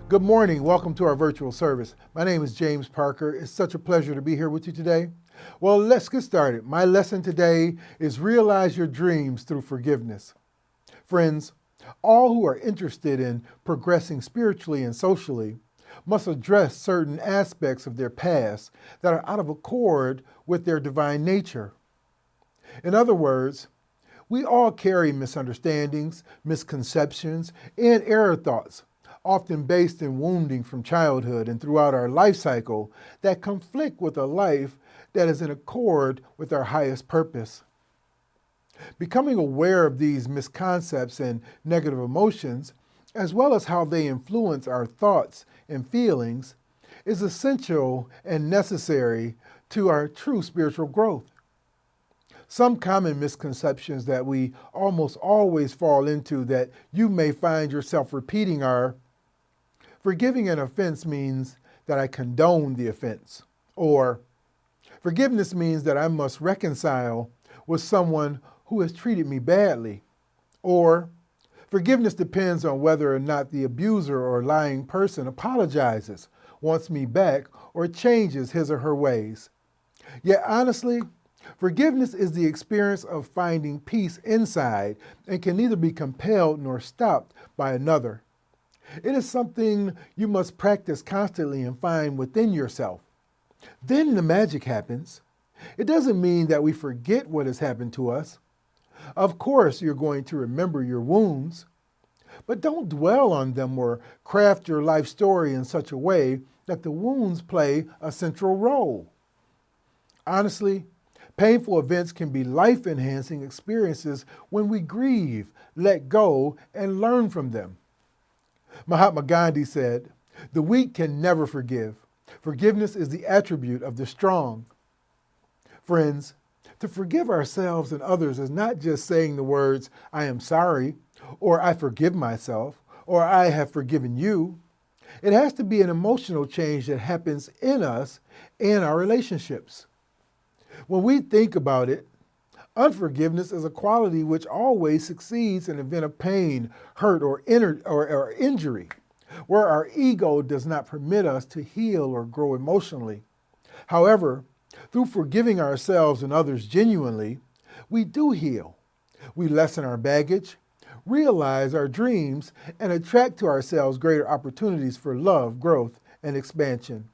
Good morning. Welcome to our virtual service. My name is James Parker. It's such a pleasure to be here with you today. Well, let's get started. My lesson today is realize your dreams through forgiveness. Friends, all who are interested in progressing spiritually and socially must address certain aspects of their past that are out of accord with their divine nature. In other words, we all carry misunderstandings, misconceptions, and error thoughts, often based in wounding from childhood and throughout our life cycle that conflict with a life that is in accord with our highest purpose. Becoming aware of these misconceptions and negative emotions, as well as how they influence our thoughts and feelings, is essential and necessary to our true spiritual growth. Some common misconceptions that we almost always fall into that you may find yourself repeating are: forgiving an offense means that I condone the offense, or forgiveness means that I must reconcile with someone who has treated me badly, or forgiveness depends on whether or not the abuser or lying person apologizes, wants me back, or changes his or her ways. Yet honestly, forgiveness is the experience of finding peace inside and can neither be compelled nor stopped by another. It is something you must practice constantly and find within yourself. Then the magic happens. It doesn't mean that we forget what has happened to us. Of course, you're going to remember your wounds, but don't dwell on them or craft your life story in such a way that the wounds play a central role. Honestly, painful events can be life-enhancing experiences when we grieve, let go, and learn from them. Mahatma Gandhi said, "The weak can never forgive. Forgiveness is the attribute of the strong." Friends, to forgive ourselves and others is not just saying the words, "I am sorry," or "I forgive myself," or "I have forgiven you." It has to be an emotional change that happens in us and our relationships. When we think about it, unforgiveness is a quality which always succeeds in an event of pain, hurt, or injury, where our ego does not permit us to heal or grow emotionally. However, through forgiving ourselves and others genuinely, we do heal. We lessen our baggage, realize our dreams, and attract to ourselves greater opportunities for love, growth, and expansion.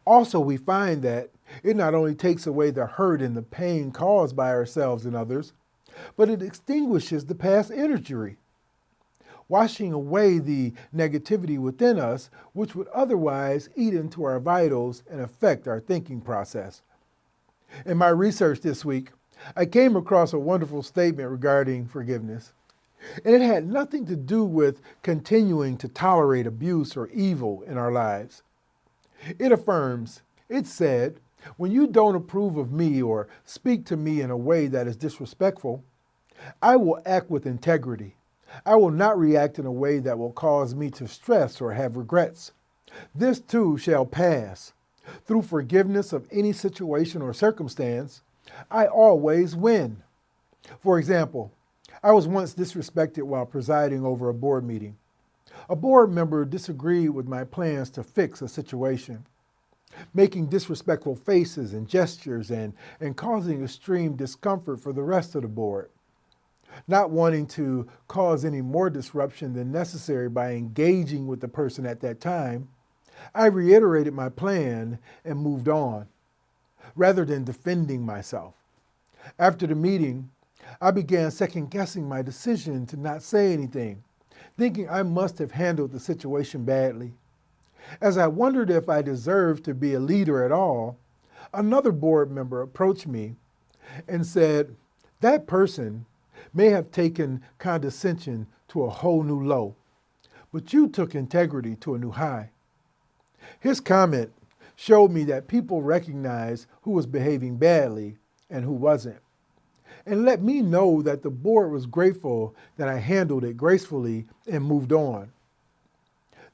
Also, we find that it not only takes away the hurt and the pain caused by ourselves and others, but it extinguishes the past injury, washing away the negativity within us, which would otherwise eat into our vitals and affect our thinking process. In my research this week, I came across a wonderful statement regarding forgiveness, and it had nothing to do with continuing to tolerate abuse or evil in our lives. It said, "When you don't approve of me or speak to me in a way that is disrespectful, I will act with integrity. I will not react in a way that will cause me to stress or have regrets. This too shall pass. Through forgiveness of any situation or circumstance, I always win." For example, I was once disrespected while presiding over a board meeting. A board member disagreed with my plans to fix a situation, making disrespectful faces and gestures and causing extreme discomfort for the rest of the board. Not wanting to cause any more disruption than necessary by engaging with the person at that time, I reiterated my plan and moved on, rather than defending myself. After the meeting, I began second-guessing my decision to not say anything, thinking I must have handled the situation badly. As I wondered if I deserved to be a leader at all, another board member approached me and said, "That person may have taken condescension to a whole new low, but you took integrity to a new high." His comment showed me that people recognized who was behaving badly and who wasn't, and let me know that the board was grateful that I handled it gracefully and moved on.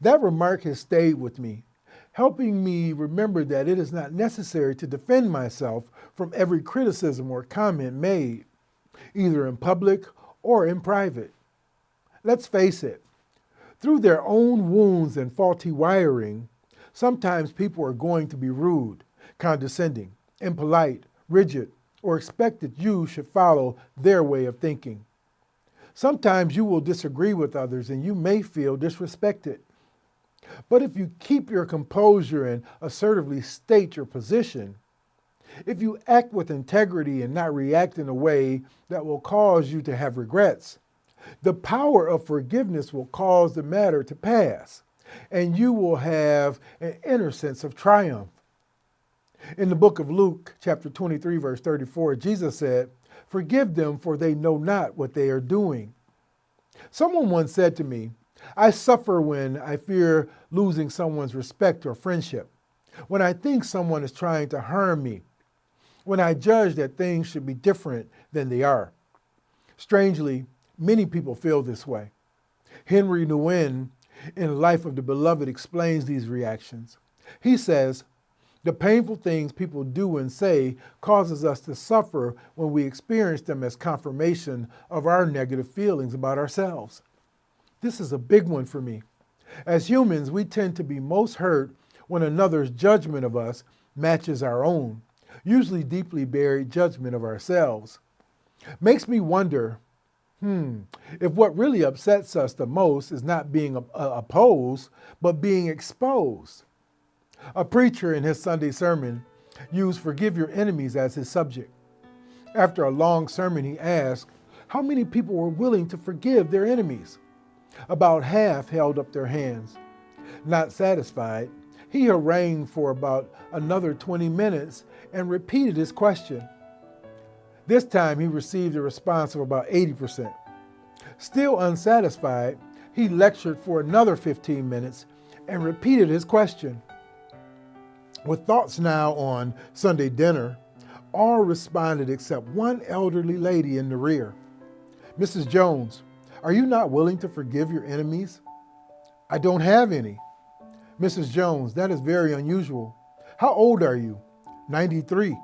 That remark has stayed with me, helping me remember that it is not necessary to defend myself from every criticism or comment made, either in public or in private. Let's face it, through their own wounds and faulty wiring, sometimes people are going to be rude, condescending, impolite, rigid, or expect that you should follow their way of thinking. Sometimes you will disagree with others and you may feel disrespected. But if you keep your composure and assertively state your position, if you act with integrity and not react in a way that will cause you to have regrets, the power of forgiveness will cause the matter to pass, and you will have an inner sense of triumph. In the book of Luke, chapter 23, verse 34, Jesus said, "Forgive them, for they know not what they are doing." Someone once said to me, "I suffer when I fear losing someone's respect or friendship, when I think someone is trying to harm me, when I judge that things should be different than they are." Strangely, many people feel this way. Henri Nouwen, in Life of the Beloved, explains these reactions. He says, "The painful things people do and say causes us to suffer when we experience them as confirmation of our negative feelings about ourselves." This is a big one for me. As humans, we tend to be most hurt when another's judgment of us matches our own, usually deeply buried judgment of ourselves. Makes me wonder, if what really upsets us the most is not being opposed, but being exposed. A preacher in his Sunday sermon used "forgive your enemies" as his subject. After a long sermon, he asked how many people were willing to forgive their enemies. About half held up their hands. Not satisfied, he harangued for about another 20 minutes and repeated his question. This time he received a response of about 80%. Still unsatisfied, he lectured for another 15 minutes and repeated his question. With thoughts now on Sunday dinner, all responded except one elderly lady in the rear. "Mrs. Jones, are you not willing to forgive your enemies?" "I don't have any." "Mrs. Jones, that is very unusual. How old are you?" 93.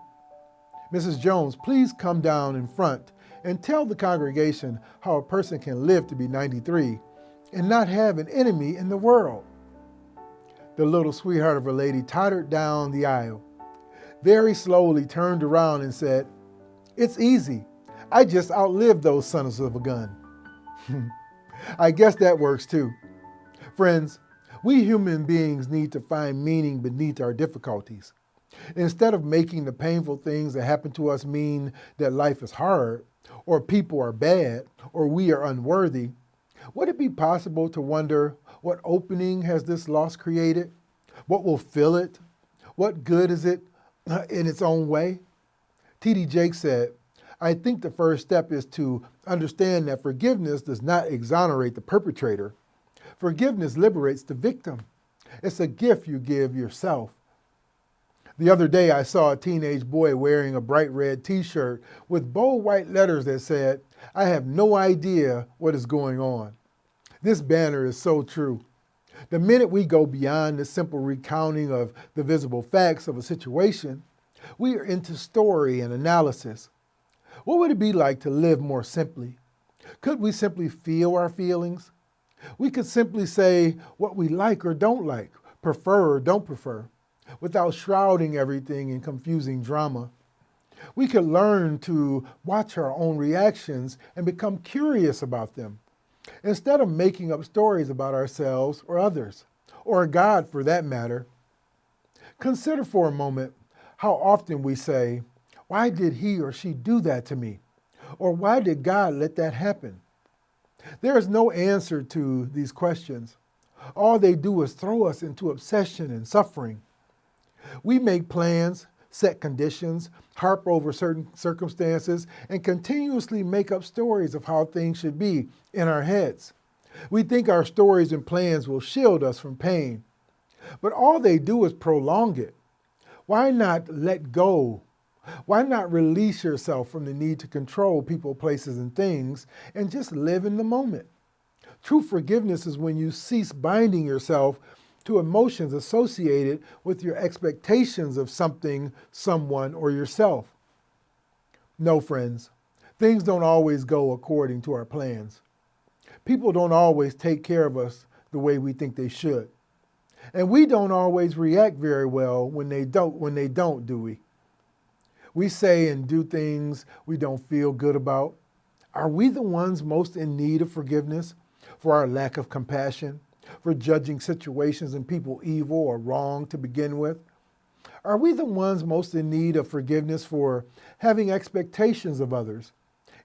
"Mrs. Jones, please come down in front and tell the congregation how a person can live to be 93 and not have an enemy in the world." The little sweetheart of a lady tottered down the aisle, very slowly turned around and said, "It's easy. I just outlived those sons of a gun." I guess that works too. Friends, we human beings need to find meaning beneath our difficulties. Instead of making the painful things that happen to us mean that life is hard, or people are bad, or we are unworthy, would it be possible to wonder, what opening has this loss created? What will fill it? What good is it in its own way? T.D. Jakes said, "I think the first step is to understand that forgiveness does not exonerate the perpetrator. Forgiveness liberates the victim. It's a gift you give yourself." The other day, I saw a teenage boy wearing a bright red t-shirt with bold white letters that said, "I have no idea what is going on." This banner is so true. The minute we go beyond the simple recounting of the visible facts of a situation, we are into story and analysis. What would it be like to live more simply? Could we simply feel our feelings? We could simply say what we like or don't like, prefer or don't prefer, without shrouding everything in confusing drama. We could learn to watch our own reactions and become curious about them, instead of making up stories about ourselves or others, or God for that matter. Consider for a moment how often we say, "Why did he or she do that to me?" Or "Why did God let that happen?" There is no answer to these questions. All they do is throw us into obsession and suffering. We make plans, set conditions, harp over certain circumstances, and continuously make up stories of how things should be in our heads. We think our stories and plans will shield us from pain, but all they do is prolong it. Why not let go? Why not release yourself from the need to control people, places, and things and just live in the moment? True forgiveness is when you cease binding yourself to emotions associated with your expectations of something, someone, or yourself. No, friends, Things don't always go according to our plans. People don't always take care of us the way we think they should. And we don't always react very well when they don't, do we? We say and do things we don't feel good about. Are we the ones most in need of forgiveness for our lack of compassion, for judging situations and people evil or wrong to begin with? Are we the ones most in need of forgiveness for having expectations of others,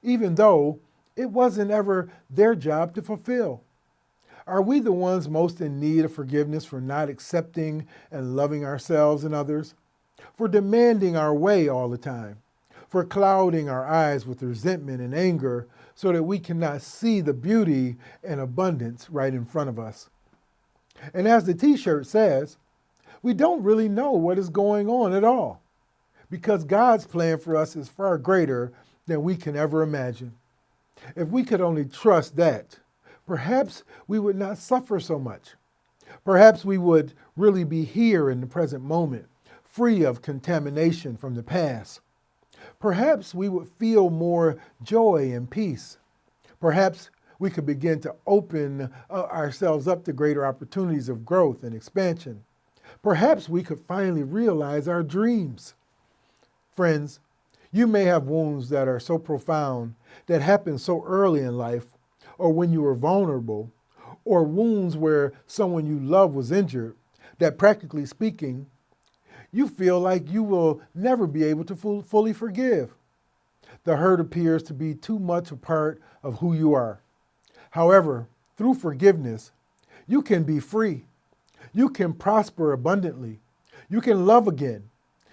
even though it wasn't ever their job to fulfill? Are we the ones most in need of forgiveness for not accepting and loving ourselves and others, for demanding our way all the time, for clouding our eyes with resentment and anger so that we cannot see the beauty and abundance right in front of us? And as the t-shirt says, we don't really know what is going on at all, because God's plan for us is far greater than we can ever imagine. If we could only trust that, perhaps we would not suffer so much. Perhaps we would really be here in the present moment, free of contamination from the past. Perhaps we would feel more joy and peace. Perhaps we could begin to open ourselves up to greater opportunities of growth and expansion. Perhaps we could finally realize our dreams. Friends, you may have wounds that are so profound, that happen so early in life, or when you were vulnerable, or wounds where someone you love was injured, that practically speaking, you feel like you will never be able to fully forgive. The hurt appears to be too much a part of who you are. However, through forgiveness, you can be free. You can prosper abundantly. You can love again.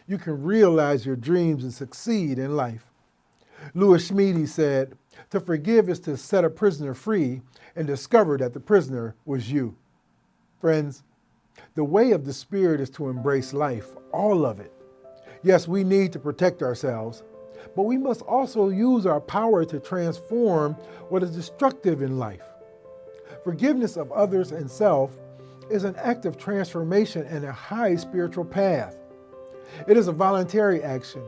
You can realize your dreams and succeed in life. Smedes said, "To forgive is to set a prisoner free and discover that the prisoner was you." Friends, the way of the Spirit is to embrace life, all of it. Yes, we need to protect ourselves, but we must also use our power to transform what is destructive in life. Forgiveness of others and self is an act of transformation and a high spiritual path. It is a voluntary action.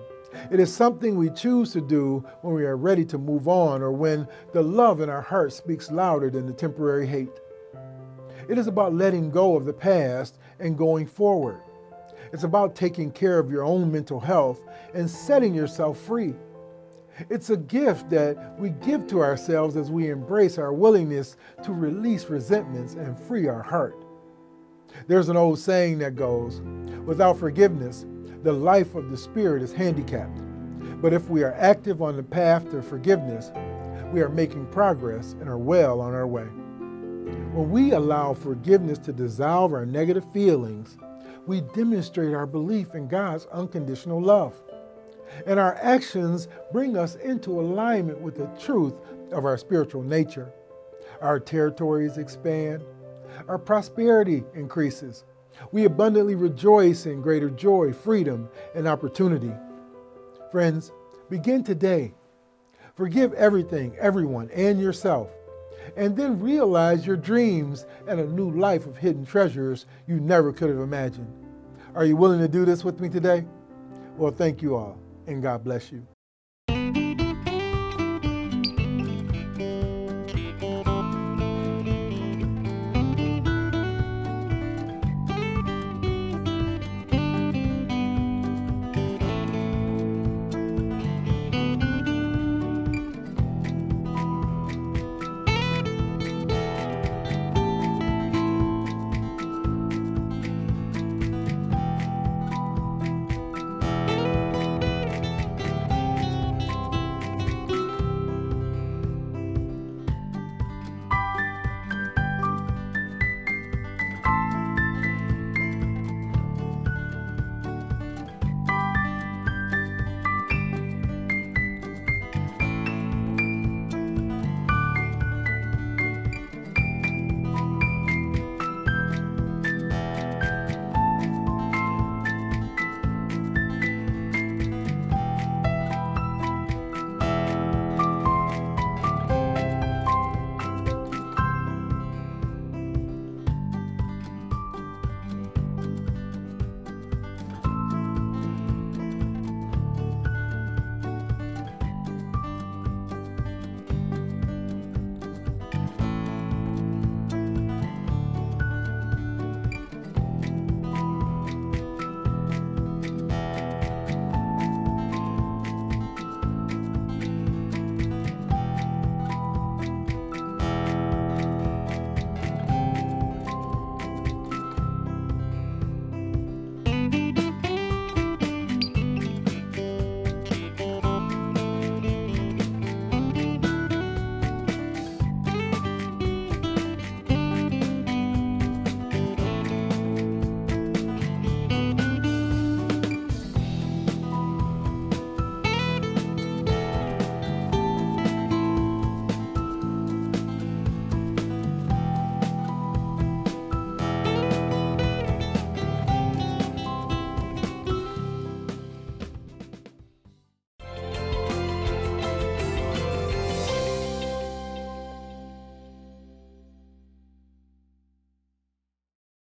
It is something we choose to do when we are ready to move on, or when the love in our heart speaks louder than the temporary hate. It is about letting go of the past and going forward. It's about taking care of your own mental health and setting yourself free. It's a gift that we give to ourselves as we embrace our willingness to release resentments and free our heart. There's an old saying that goes, without forgiveness, the life of the Spirit is handicapped. But if we are active on the path to forgiveness, we are making progress and are well on our way. When we allow forgiveness to dissolve our negative feelings, we demonstrate our belief in God's unconditional love. And our actions bring us into alignment with the truth of our spiritual nature. Our territories expand. Our prosperity increases. We abundantly rejoice in greater joy, freedom, and opportunity. Friends, begin today. Forgive everything, everyone, and yourself. And then realize your dreams and a new life of hidden treasures you never could have imagined. Are you willing to do this with me today? Well, thank you all, and God bless you.